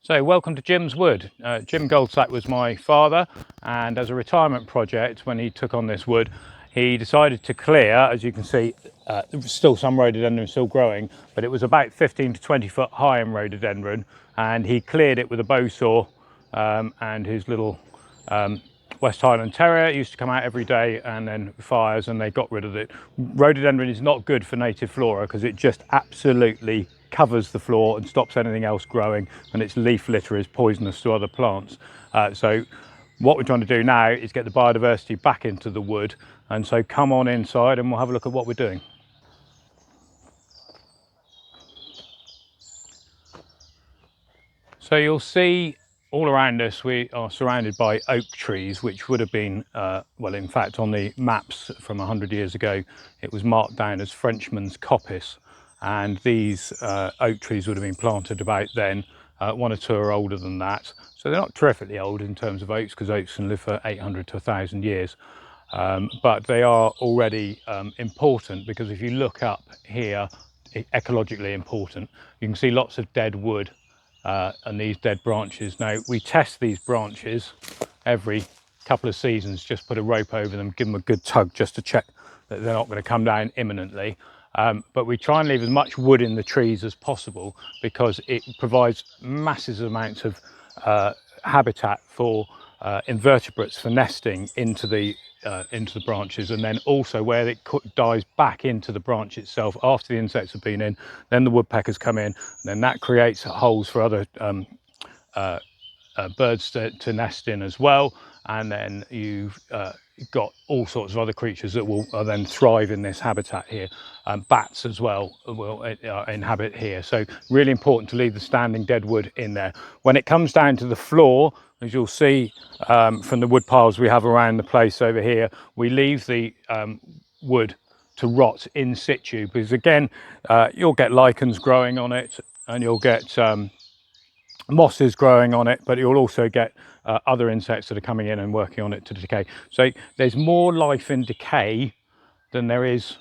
So welcome to Jim's Wood. Jim Goldsack was my father, and as a retirement project when he took on this wood, he decided to clear, as you can see, still some rhododendron still growing, but it was about 15 to 20 foot high in rhododendron, and he cleared it with a bow saw and his little West Highland Terrier. It used to come out every day and then fires, and they got rid of it. Rhododendron is not good for native flora because it just absolutely covers the floor and stops anything else growing, and its leaf litter is poisonous to other plants. So what we're trying to do now is get the biodiversity back into the wood, and so come on inside and we'll have a look at what we're doing. So you'll see all around us we are surrounded by oak trees, which would have been, well, in fact on the maps from 100 years ago it was marked down as Frenchman's coppice, and these oak trees would have been planted about then. One or two are older than that, so they're not terrifically old in terms of oaks, because oaks can live for 800 to 1,000 years. But they are already important, because if you look up here, ecologically important, you can see lots of dead wood and these dead branches. Now we test these branches every couple of seasons, just put a rope over them, give them a good tug just to check that they're not going to come down imminently. But we try and leave as much wood in the trees as possible, because it provides massive amounts of habitat for invertebrates for nesting into the branches, and then also where it dives back into the branch itself after the insects have been in, then the woodpeckers come in, and then that creates holes for other birds to nest in as well, and then you've got all sorts of other creatures that will then thrive in this habitat here. Bats as well will inhabit here, so really important to leave the standing dead wood in there. When it comes down to the floor, as you'll see from the wood piles we have around the place over here, we leave the wood to rot in situ, because again you'll get lichens growing on it, and you'll get mosses growing on it, but you'll also get other insects that are coming in and working on it to decay. So there's more life in decay than there is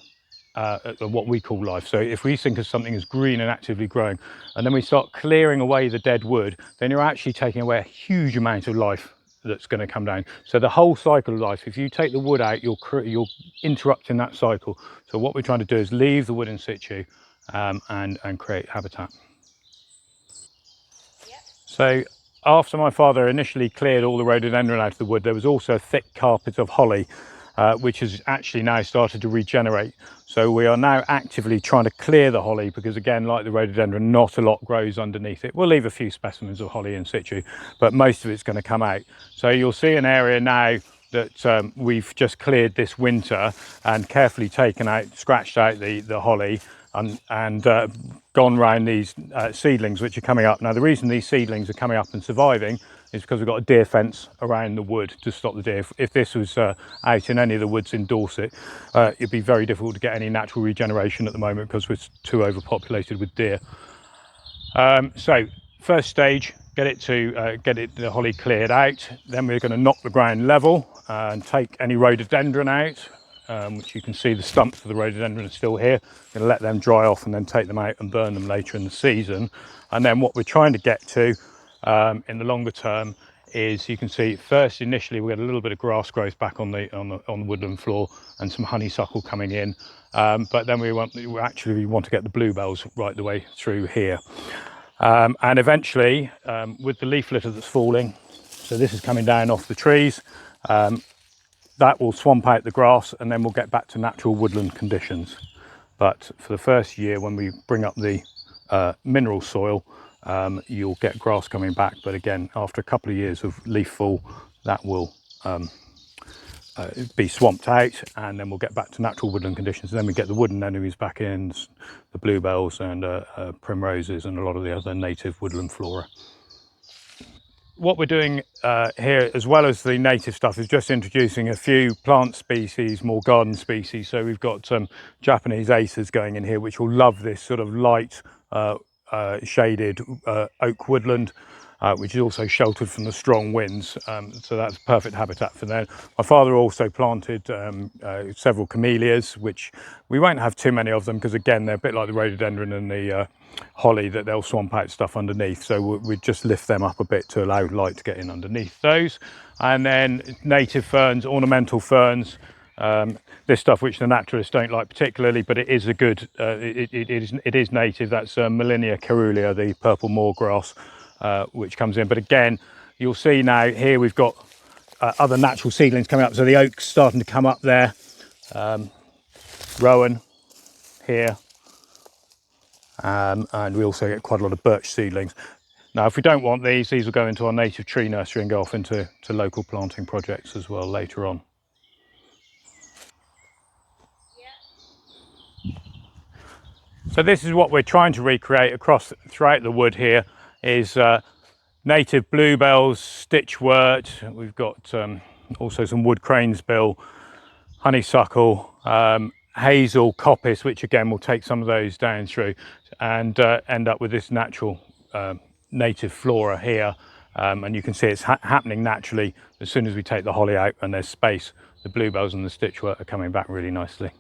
what we call life. So if we think of something as green and actively growing, and then we start clearing away the dead wood, then you're actually taking away a huge amount of life that's going to come down. So the whole cycle of life, if you take the wood out, you're interrupting that cycle. So what we're trying to do is leave the wood in situ and create habitat. So after my father initially cleared all the rhododendron out of the wood, there was also a thick carpet of holly, which has actually now started to regenerate. So we are now actively trying to clear the holly, because again, like the rhododendron, not a lot grows underneath it. We'll leave a few specimens of holly in situ, but most of it's going to come out. So you'll see an area now that we've just cleared this winter and carefully taken out, scratched out the holly, and gone round these seedlings which are coming up. Now the reason these seedlings are coming up and surviving is because we've got a deer fence around the wood to stop the deer. If this was out in any of the woods in Dorset, it'd be very difficult to get any natural regeneration at the moment, because we're too overpopulated with deer. So first stage, get the holly cleared out. Then we're going to knock the ground level and take any rhododendron out, which you can see the stumps of the rhododendron are still here. Going to let them dry off and then take them out and burn them later in the season. And then what we're trying to get to in the longer term is, you can see first initially we get a little bit of grass growth back on the woodland floor and some honeysuckle coming in, but then we want to get the bluebells right the way through here, and eventually with the leaf litter that's falling, so this is coming down off the trees, that will swamp out the grass, and then we'll get back to natural woodland conditions. But for the first year, when we bring up the mineral soil, you'll get grass coming back. But again, after a couple of years of leaf fall, that will be swamped out, and then we'll get back to natural woodland conditions. And then we get the woodland enemies back in, the bluebells and primroses and a lot of the other native woodland flora. What we're doing here, as well as the native stuff, is just introducing a few plant species, more garden species. So we've got some Japanese acers going in here, which will love this sort of light shaded oak woodland. which is also sheltered from the strong winds. So that's perfect habitat for them. My father also planted several camellias, which we won't have too many of them because again they're a bit like the rhododendron and the holly, that they'll swamp out stuff underneath. So we just lift them up a bit to allow light to get in underneath those. And then native ferns, ornamental ferns. This stuff which the naturalists don't like particularly, but it is a good, it is native. That's Millennia caerulea, the purple moor grass, which comes in. But again, you'll see now here we've got other natural seedlings coming up. So the oak's starting to come up there, rowan here, and we also get quite a lot of birch seedlings. Now, if we don't want these will go into our native tree nursery and go off into local planting projects as well later on. So this is what we're trying to recreate throughout the wood here, is native bluebells, stitchwort. We've got also some wood cranesbill, honeysuckle, hazel, coppice, which again will take some of those down through and end up with this natural native flora here. And you can see it's happening naturally as soon as we take the holly out and there's space. The bluebells and the stitchwort are coming back really nicely.